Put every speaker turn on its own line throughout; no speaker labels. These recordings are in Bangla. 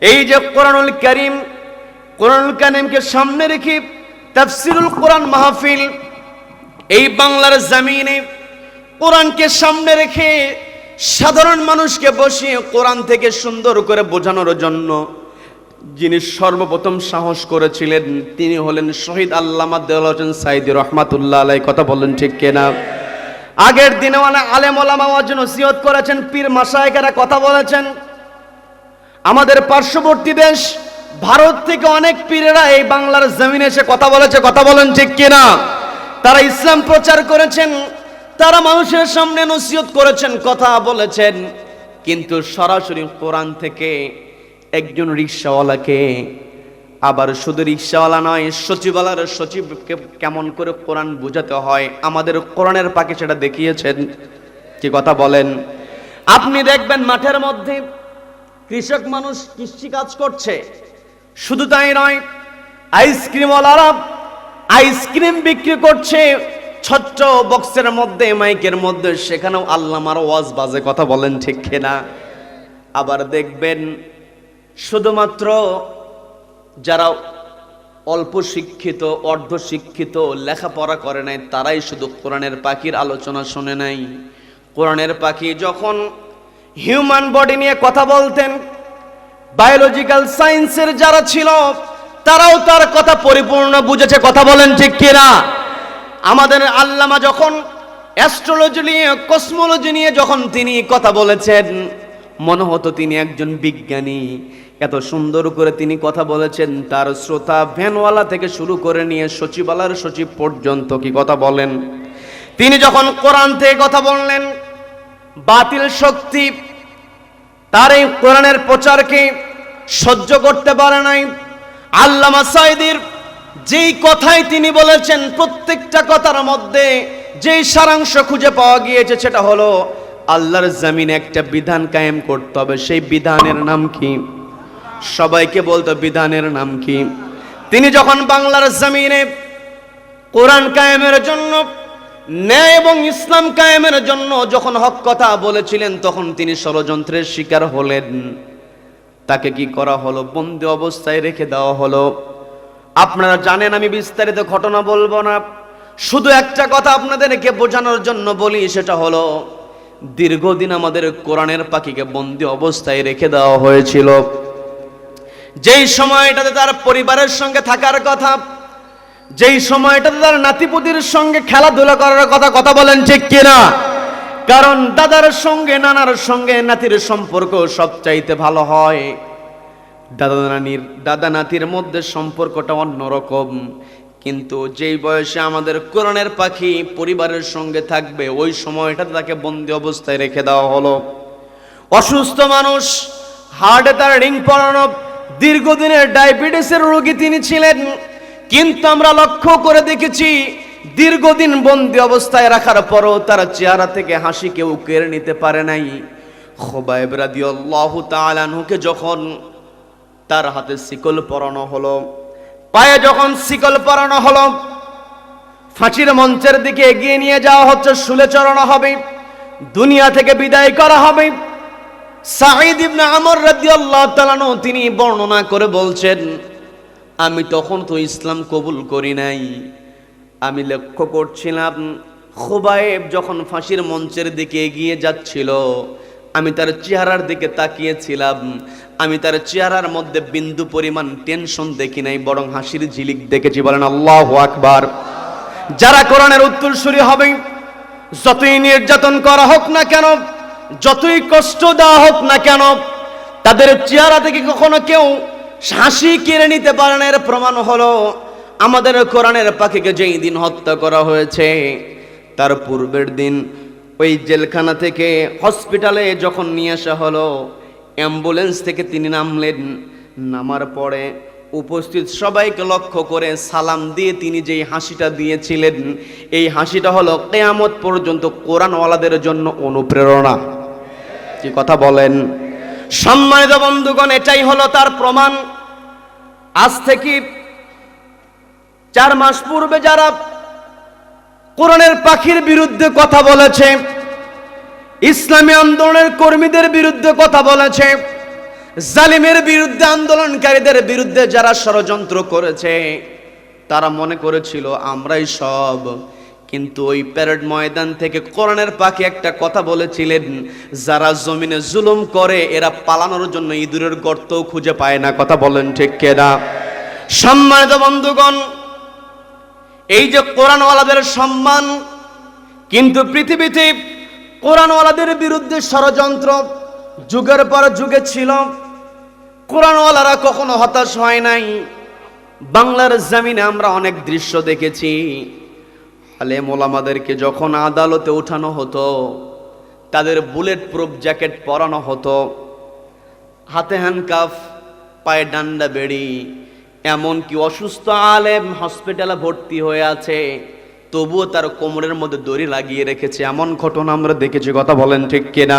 এই যে কোরআনুল কারীম, কোরআনুল কারীমকে সামনে রেখে তাফসীরুল কোরআন মাহফিল, এই বাংলার জমিনে কোরআনকে সামনে রেখে সাধারণ মানুষকে বসিয়ে কোরআন থেকে সুন্দর করে বোঝানোর জন্য যিনি সর্বপ্রথম সাহস করেছিলেন তিনি হলেন শহীদ আল্লামা দেওয়াল হোসেন সাঈদী রহমাতুল্লাহ আলাইহি। কথা বলেন ঠিক কিনা? আগের দিনে অনেক আলেম ওলামা ওয়াজ নসিহত করেছেন, পীর মাশায়েখরা কথা বলেছেন। আমাদের পার্শ্ববর্তী দেশ ভারত থেকে অনেক পীরেরা এই বাংলার জমিনে এসে কথা বলেছে। কথা বলেন ঠিক কিনা? তারা ইসলাম প্রচার করেছেন, তারা মানুষের সামনে নসিহত করেছেন, কথা বলেছেন, কিন্তু সরাসরি কোরআন থেকে একজন রিকশাওয়ালাকে, আবার শুধু রিকশাওয়ালা নয়, সচিবালয়ের সচিবকে কেমন করে কোরআন বোঝাতে হয় আমাদের কোরআনের পাকে সেটা দেখিয়েছেন। কি কথা বলেন? আপনি দেখবেন মাঠের মধ্যে কৃষক মানুষ কৃষি কাজ করছে, শুধু তাই নয়, আইসক্রিমওয়ালারা আইসক্রিম বিক্রি করছে ছোট্ট বক্সের মধ্যে, মাইকের মধ্যে, সেখানেও আল্লামার ওয়াজ বাজে। কথা বলেন ঠিক কিনা? আবার দেখবেন শুধুমাত্র যারা অল্প শিক্ষিত, অর্ধ শিক্ষিত, লেখাপড়া করে নাই, তারাই শুধু কোরআনের পাখির আলোচনা শুনে নাই। কোরআনের পাখি যখন হিউম্যান বডি নিয়ে কথা বলতেন, বায়োলজিক্যাল সায়েন্সের যারা ছিল তারাও তার কথা পরিপূর্ণ বুঝেছে। কথা বলেন ঠিক কিনা? আমাদের আল্লামা যখন অ্যাস্ট্রোলজি নিয়ে, কসমোলজি নিয়ে যখন তিনি কথা বলেছেন, মনে হতো তিনি একজন বিজ্ঞানী। এত সুন্দর করে তিনি কথা বলেছেন, তার শ্রোতা ভ্যানওয়ালা থেকে শুরু করে নিয়ে সচিবালয়ের সচিব পর্যন্ত। কি কথা বলেন? তিনি যখন কোরআন থেকে কথা বললেন, বাতিল শক্তি তার এই কোরআনের প্রচারকে সহ্য করতে পারে নাই। আল্লামা সাঈদীর যেই কথাই তিনি বলেছেন, প্রত্যেকটা কথার মধ্যে যেই সারাংশ খুঁজে পাওয়া গিয়েছে সেটা হলো আল্লাহর জমিনে একটা বিধান কায়েম করতে হবে। সেই বিধানের নাম কি? সবাইকে বলতো, বিধানের নাম কি? তিনি যখন বাংলার জমিনে কোরআন কায়েমের জন্য, ন্যায় এবং ইসলাম কায়েমের জন্য যখন হক কথা বলেছিলেন, তখন তিনি ষড়যন্ত্রের শিকার হলেন। তাকে কি করা হলো? বন্দি অবস্থায় রেখে দেওয়া হলো। আপনারা জানেন, আমি বিস্তারিত ঘটনা বলবো না, শুধু একটা কথা আপনাদেরকে বোঝানোর জন্য বলি, সেটা হলো দীর্ঘদিন আমাদের কোরআনের পাখিকে বন্দি অবস্থায় রেখে দেওয়া হয়েছিল। যেই সময়টাতে তার পরিবারের সঙ্গে থাকার কথা, যেই সময়টাতে তার নাতিপুতির সঙ্গে খেলাধুলা করার কথা। কথা বলেন ঠিক কিনা? কারণ দাদার সঙ্গে, নানার সঙ্গে নাতির সম্পর্ক সবচাইতে ভালো হয়। দাদা নাতির মধ্যে সম্পর্কটা অন্যরকম। কিন্তু যেই বয়সে আমাদের কোরআনের পাখি পরিবারের সঙ্গে থাকবে, ওই সময়টাতে তাকে বন্দি অবস্থায় রেখে দেওয়া হলো। অসুস্থ মানুষ, হার্টে তার রিং পড়ানো, দীর্ঘদিনের ডায়াবেটিসের রোগী তিনি ছিলেন। কিন্তু আমরা লক্ষ্য করে দেখেছি, দীর্ঘদিন বন্দি অবস্থায় রাখার পরও তার চেহারা থেকে হাসি কেউ কেড়ে নিতে পারে নাই। খুবাইব রাদিয়াল্লাহু তাআলা আনহুকে যখন তার হাতে শিকল পরানো হলো, পায়ে যখন শিকল পরানো হলো, ফাঁসির মঞ্চের দিকে এগিয়ে নিয়ে যাওয়া হচ্ছে, শুলে চড়ানো হবে, দুনিয়া থেকে বিদায় করা হবে। সাঈদ ইবনে আমর রাদিয়াল্লাহু তাআলা আনহু তিনি বর্ণনা করে বলছেন, আমি তখন তো ইসলাম কবুল করি নাই। আমি লক্ষ্য করছিলাম খুবাইব যখন ফাঁসির মঞ্চের দিকে এগিয়ে যাচ্ছিল, আমি তার চেহারার দিকে তাকিয়েছিলাম। আমি তার চেহারার মধ্যে বিন্দু পরিমাণ টেনশন দেখি নাই, বরং হাসির ঝিলিক দেখেছি। বলেন আল্লাহু আকবার। যারা কোরআনের উত্তরসূরি হবে, যতই নির্যাতন করা হোক না কেন, যতই কষ্ট দেওয়া হোক না কেন, তাদের চেহারা থেকে কখনো কেউ হাসি কেড়ে নিতে পারে না। এর প্রমাণ হলো আমাদের কোরআনের পাখিকে যেই দিন হত্যা করা হয়েছে, তার পূর্বের দিন ওই জেলখানা থেকে হসপিটালে যখন নিয়ে আসা হলো, অ্যাম্বুলেন্স থেকে তিনি নামলেন। নামার পরে উপস্থিত সবাইকে লক্ষ্য করে সালাম দিয়ে তিনি যেই হাসিটা দিয়েছিলেন, এই হাসিটা হলো কিয়ামত পর্যন্ত কোরআনওয়ালাদের জন্য অনুপ্রেরণা। কি কথা বলেন? সম্মানিত বন্ধুগণ, এটাই হলো তার প্রমাণ। আজ থেকে 4 মাস পূর্বে যারা কোরআনের পাখির বিরুদ্ধে কথা বলেছে, ইসলামী আন্দোলনের কর্মীদের বিরুদ্ধে কথা বলেছে, জালিমের বিরুদ্ধে, আন্দোলনকারীদের বিরুদ্ধে যারা ষড়যন্ত্র করেছে তারা মনে করেছিল আমরাই সব। কিন্তু ওই প্যারেড ময়দান থেকে কোরআনের পাখি একটা কথা বলেছিলেন, যারা জমিনে জুলুম করে এরা পালানোর জন্য ইঁদুরের গর্তও খুঁজে পায় না। কথা বলেন ঠিক কিনা? সম্মানিত বন্ধুগণ, এই যে কোরআনওয়ালাদের সম্মান, কিন্তু পৃথিবীতে কোরআনওয়ালাদের বিরুদ্ধে ষড়যন্ত্র যুগের পর যুগে ছিল। কোরআনওয়ালারা কখনো হতাশ হয় নাই। বাংলার জমিনে আমরা অনেক দৃশ্য দেখেছি। আলেম ওলামাদেরকে যখন আদালতে ওঠানো হতো, তাদের বুলেট প্রুফ জ্যাকেট পরানো হতো, হাতে হ্যান্ডকাফ, পায়ে ডান্ডা বেড়ি, এমনকি অসুস্থ আলেম হসপিটালে ভর্তি হয়ে আছে, তবুও তার কোমরের মধ্যে দড়ি লাগিয়ে রেখেছে। এমন ঘটনা আমরা দেখেছি। কথা বলেন ঠিক কিনা?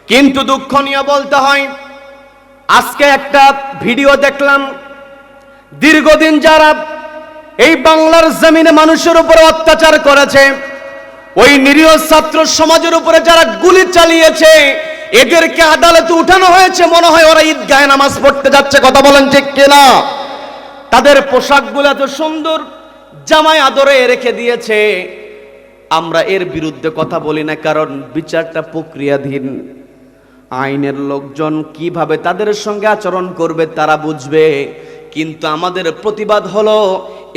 কিন্তু দুঃখনীয় বলতে হয়, আজকে একটা ভিডিও দেখলাম, দীর্ঘদিন যারা এই বাংলার জমিনে মানুষের উপরে অত্যাচার করেছে, ওই নিরীহ ছাত্র সমাজের উপরে যারা গুলি চালিয়েছে, এদেরকে আদালতে উঠানো হয়েছে। মনে হয় ওরা ঈদগাহে নামাজ পড়তে যাচ্ছে। কথা বলেন ঠিক কিনা? তাদের পোশাকগুলো এত সুন্দর, জামায় আদরে রেখে দিয়েছে। আমরা এর বিরুদ্ধে কথা বলি না, কারণ বিচারটা প্রক্রিয়াধীন। আইনের লোকজন কিভাবে তাদের সঙ্গে আচরণ করবে তারা বুঝবে। কিন্তু আমাদের প্রতিবাদ হলো,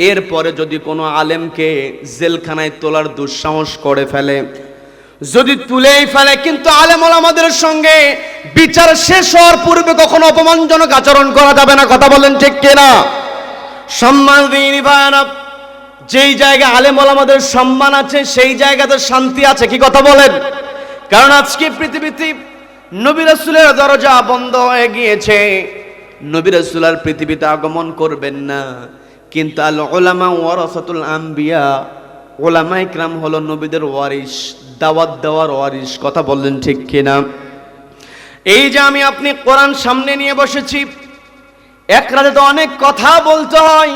এরপরে যদি কোনো আলেমকে জেলখানায় তোলার দুঃসাহস করে ফেলে, যদি তুলেই ফেলে, কিন্তু আলেম ওলামাদের সঙ্গে বিচার শেষ হওয়ার পূর্বে কখনো অপমানজনক আচরণ করা যাবে না। কথা বলেন ঠিক কিনা? সম্মান দিনী ভাইরা, যেই জায়গায় আলেম ওলামাদের সম্মান আছে সেই জায়গাতে শান্তি আছে। কি কথা বলেন? কারণ আজকে পৃথিবীতে নবী রাসূলের দরজা বন্ধ হয়ে গিয়েছে। নবী রাসূল আর পৃথিবীতে আগমন করবেন না। কিন্তু আল উলামা ওয়ারাসাতুল আম্বিয়া, ওলামা ইকরাম হলো নবীদের ওয়ারিস, দাওয়াত দেওয়ার ওয়ারিস। কথা বললেন ঠিক কিনা? এই যে আমি আপনি কোরআন সামনে নিয়ে বসেছি, এক রাতে তো অনেক কথা বলতে হয়।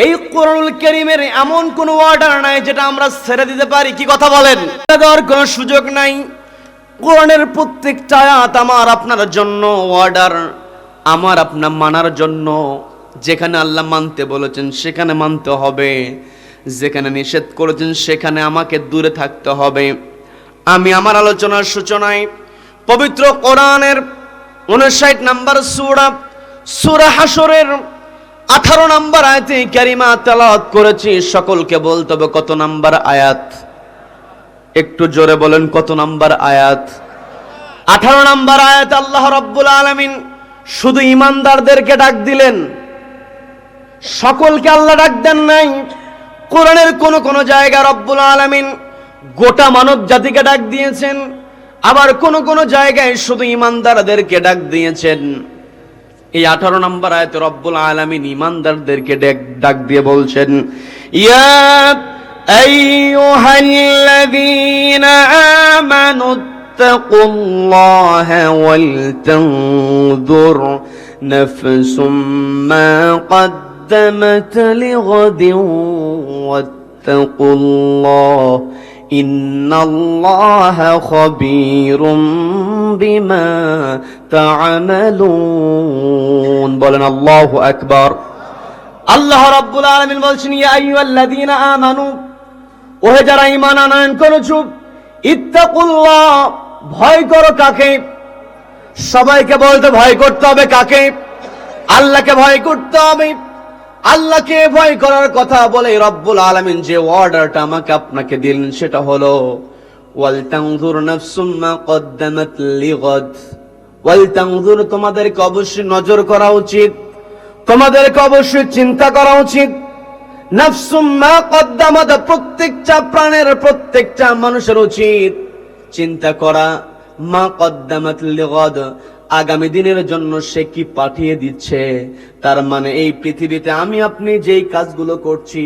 এই কোরআনুল কারীমের এমন কোন অর্ডার নাই যেটা আমরা ছেড়ে দিতে পারি। কি কথা বলেন? দেওয়ার কোনো সুযোগ নাই। কোরআনের প্রত্যেকটা আয়াত আমার আপনার জন্য অর্ডার, আমার আপনার মানার জন্য। যেখানে আল্লাহ মানতে বলেছেন সেখানে মানতে হবে, যেখানে নিষেধ করেছেন সেখানে আমাকে দূরে থাকতে হবে। আমি আমার আলোচনার সূচনায় পবিত্র কোরআনের 59 নম্বর সূরা, সূরা হাশরের 18 নম্বর আয়াতে কারিমা তেলাওয়াত করেছি। সকলকে বলতে হবে কত নম্বর আয়াত? একটু জোরে বলেন, কত নম্বর আয়াত? 18 নম্বর আয়াত। আল্লাহ রাব্বুল আলামিন শুধু ঈমানদারদেরকে ডাক দিলেন, সকলকে আল্লাহ ডাক দেন নাই। কোরআনের কোন কোন জায়গায় রব্বুল আলামিন গোটা মানব জাতিকে ডাক দিয়েছেন, আবার কোন কোন জায়গায় শুধু ঈমানদারদেরকে ডাক দিয়েছেন। এই 18 নম্বর আয়াতে রব্বুল আলামিন ঈমানদারদেরকে ডাক দিয়ে বলছেন, ইয়া আইয়ুহাল্লাযীনা আমানু তাকুল্লাহা ওয়াল তানজুর নাফসুম মা قدمت لغد واتقوا الله إن الله خبير بما تعملون বলেন আল্লাহু আকবার। আল্লাহ রাব্বুল আলামিন বলছেন, ইয়া আইয়ুহাল্লাযীনা আমানু, ওহে যারা ঈমান আনয়ন করেছো, ইত্তাকুল্লাহ, ভয় করো। কাকে? সবাইকে বলতে ভয় করতে হবে কাকে? আল্লাহকে ভয় করতে হবে। আল্লাহকে ভয় করার কথা বলে রব্বুল আলামিন যে অর্ডারটা আমাকে আপনাকে দিলেন সেটা হলো ওয়াল তানজুর নাফসুম মা কদ্দামাত লিগাদ। ওয়াল তানজুর, তোমাদেরকে অবশ্যই নজর করা উচিত, তোমাদেরকে অবশ্যই চিন্তা করা উচিত। নাফসুম মা কদ্দামাত, প্রত্যেকটা প্রাণের, প্রত্যেকটা মানুষের উচিত চিন্তা করা। মা কদ্দামাত লিগাদ, আগামী দিনের জন্য সে কি পাঠিয়ে দিচ্ছে। তার মানে এই পৃথিবীতে আমি আপনি যেই কাজগুলো করছি,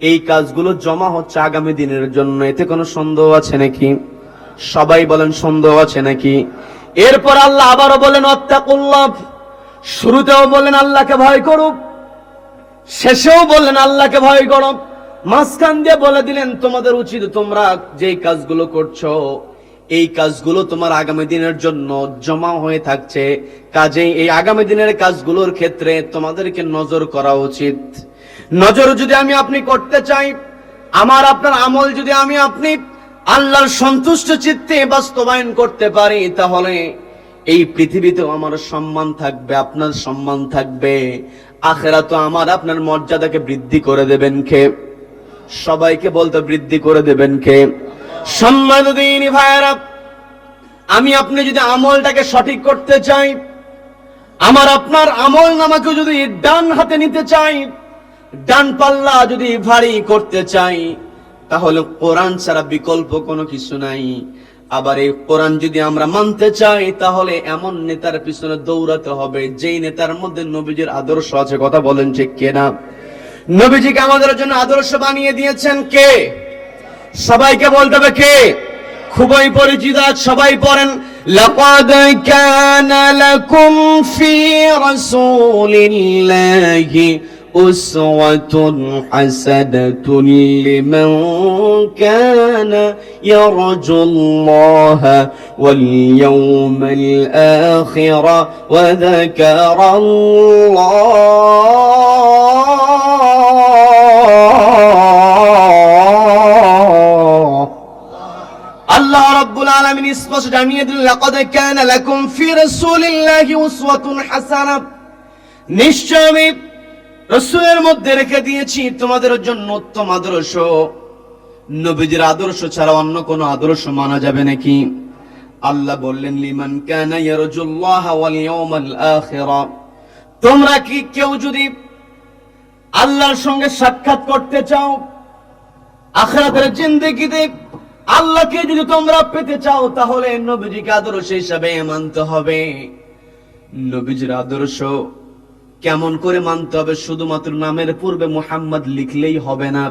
এই কাজগুলো জমা হচ্ছে আগামী দিনের জন্য। এতে কোনো সন্দেহ আছে নাকি? সবাই বলেন, সন্দেহ আছে নাকি? এরপর আল্লাহ আবারও বলেন ওয়াত্তাকুল্লাহ। শুরুতেও বলেন আল্লাহকে ভয় করো, শেষেও বললেন আল্লাহকে ভয় করো, মাঝখান দিয়ে বলে দিলেন তোমাদের উচিত তোমরা যেই কাজগুলো করছো এই কাজগুলো তোমার আগামী দিনের জন্য জমা হয়ে থাকছে। কাজেই এই আগামী দিনের কাজগুলোর ক্ষেত্রে তোমাদেরকে নজর করা উচিত। নজর যদি আমি আপনি করতে চাই, আমার আপনার আমল যদি আমি আপনি আল্লাহর সন্তুষ্ট চিত্তে বাস্তবায়ন করতে পারি, তাহলে এই পৃথিবীতেও আমার সম্মান থাকবে, আপনার সম্মান থাকবে। আখিরাতে আমার আপনার মর্যাদাকে বৃদ্ধি করে দেবেন কে? সবাইকে বলতে বৃদ্ধি করে দেবেন কে? সম্মানিত দিনী ভাইয়েরা, আমি আপনি যদি আমলটাকে সঠিক করতে চাই, আমার আপনার আমল নামাকে যদি ডান হাতে নিতে চাই, ডান পাল্লা যদি ভারী করতে চাই, তাহলে কোরআন ছাড়া বিকল্প কোনো কিছু নাই। আবার এই কোরআন যদি আমরা মানতে চাই, তাহলে এমন নেতার পিছনে দৌড়াতে হবে যেই নেতার মধ্যে নবীজির আদর্শ আছে। কথা বলেন ঠিক কিনা? নবীজিকে আমাদের জন্য আদর্শ বানিয়ে দিয়েছেন কে? সবাইকে বলতে হবে কে? খুবই পরিচিত, সবাই পড়েন, লাকাদ কানা লাকুম ফি রাসূলিল্লাহি উসওয়াতুন হাসানাতুন লিমান কানা ইয়ারজুল্লাহা ওয়াল ইয়াওমাল আখির ওয়া যাকারাল্লাহ আল্লাহ রাব্বুল আলামিন স্পষ্ট জানিয়ে দিলেন, লাকাদ কানা লাকুম ফি রাসূলিল্লাহি উসওয়াতুন হাসানাহ, নিশ্চয় আমি রাসূলের মধ্যে রেখে দিয়েছি তোমাদের জন্য উত্তম আদর্শ। নবীজির আদর্শ ছাড়া অন্য কোনো আদর্শ মানা যাবে নাকি? আল্লাহ বললেন, লিমান কানা ইয়ারজুল্লাহ ওয়াল ইয়াউমাল আখির, তোমরা কি কেউ যদি আল্লাহর সঙ্গে সাক্ষাৎ করতে চাও, আখিরাতের জিন্দেগিতে আল্লাহকে যদি তোমরা পেতে চাও, তাহলে নবীজিকে আদর্শ হিসাবে মানতে হবে। নবীজির আদর্শ কেমন করে মানতে হবে? শুধুমাত্র নামের পূর্বে মুহাম্মদ লিখলেই হবে না।